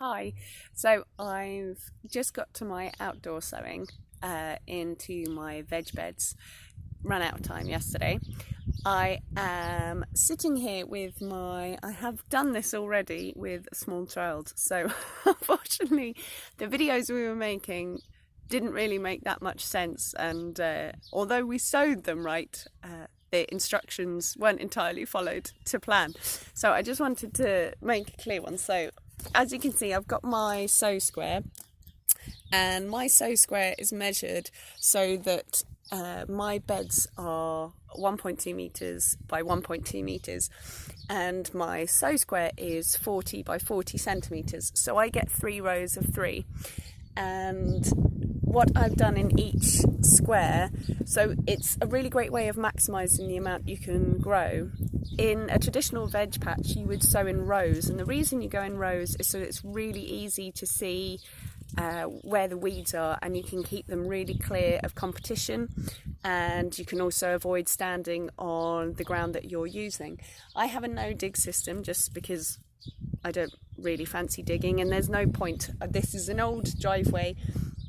Hi, so I've just got to my outdoor sowing into my veg beds. Ran out of time yesterday. I am sitting here with I have done this already with a small child, so unfortunately the videos we were making didn't really make that much sense, and although we sowed them right, the instructions weren't entirely followed to plan. So I just wanted to make a clear one. So as you can see, I've got my Sow Square, and my Sow Square is measured so that my beds are 1.2 metres by 1.2 metres, and my Sow Square is 40 by 40 centimetres. So I get 3 rows of 3. And what I've done in each square, so it's a really great way of maximising the amount you can grow. In a traditional veg patch, you would sow in rows, and the reason you go in rows is so it's really easy to see where the weeds are, and you can keep them really clear of competition, and you can also avoid standing on the ground that you're using. I have a no dig system just because I don't really fancy digging, and there's no point. This is an old driveway.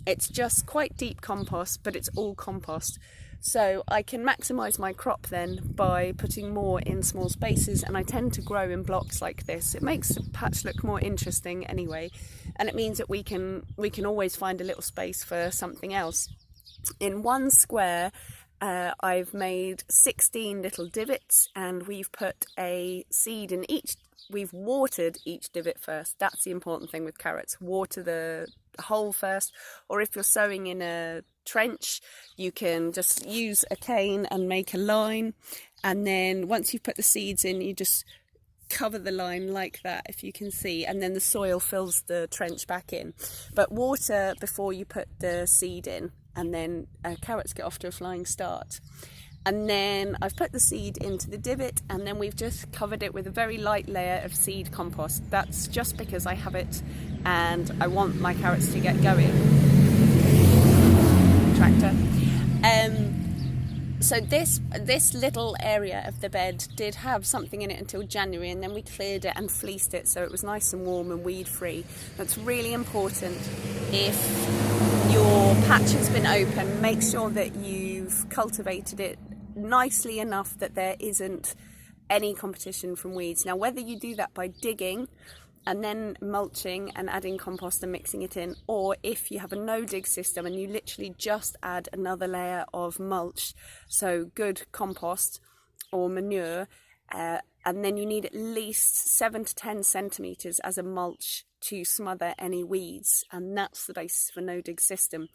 It's just quite deep compost, but it's all compost. So I can maximise my crop then by putting more in small spaces, and I tend to grow in blocks like this. It makes the patch look more interesting anyway, and it means that we can always find a little space for something else. In one square, I've made 16 little divots, and we've put a seed in each. We've watered each divot first. That's the important thing with carrots. Water the hole first, or if you're sowing in a trench, you can just use a cane and make a line, and then once you've put the seeds in, you just cover the line like that, if you can see, and then the soil fills the trench back in. But water before you put the seed in, and then carrots get off to a flying start. And then I've put the seed into the divot, and then we've just covered it with a very light layer of seed compost. That's just because I have it and I want my carrots to get going. Tractor. So this little area of the bed did have something in it until January, and then we cleared it and fleeced it so it was nice and warm and weed free. That's really important. If your patch has been open, make sure that you've cultivated it nicely enough that there isn't any competition from weeds. Now, whether you do that by digging and then mulching and adding compost and mixing it in, or if you have a no dig system and you literally just add another layer of mulch, so good compost or manure, and then you need at least 7 to 10 centimetres as a mulch to smother any weeds, and that's the basis for no dig system.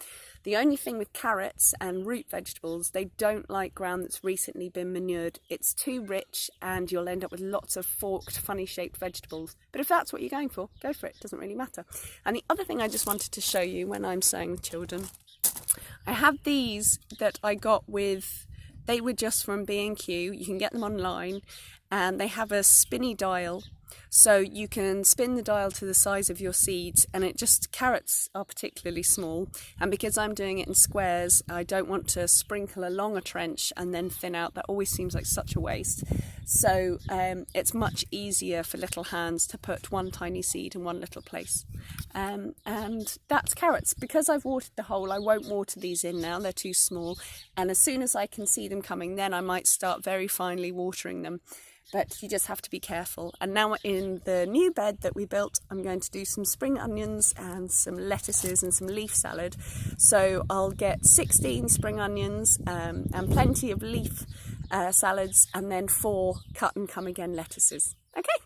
The only thing with carrots and root vegetables, they don't like ground that's recently been manured. It's too rich and you'll end up with lots of forked, funny shaped vegetables. But if that's what you're going for, go for it, doesn't really matter. And the other thing I just wanted to show you when I'm sowing with children, I have these that I got they were just from B&Q. You can get them online, and they have a spinny dial, so you can spin the dial to the size of your seeds, and carrots are particularly small, and because I'm doing it in squares, I don't want to sprinkle along a trench and then thin out. That always seems like such a waste. So it's much easier for little hands to put one tiny seed in one little place. And that's carrots. Because I've watered the hole, I won't water these in now, they're too small, and as soon as I can see them coming, then I might start very finely watering them. But you just have to be careful. And now in the new bed that we built, I'm going to do some spring onions and some lettuces and some leaf salad. So I'll get 16 spring onions and plenty of leaf salads, and then 4 cut and come again lettuces. Okay.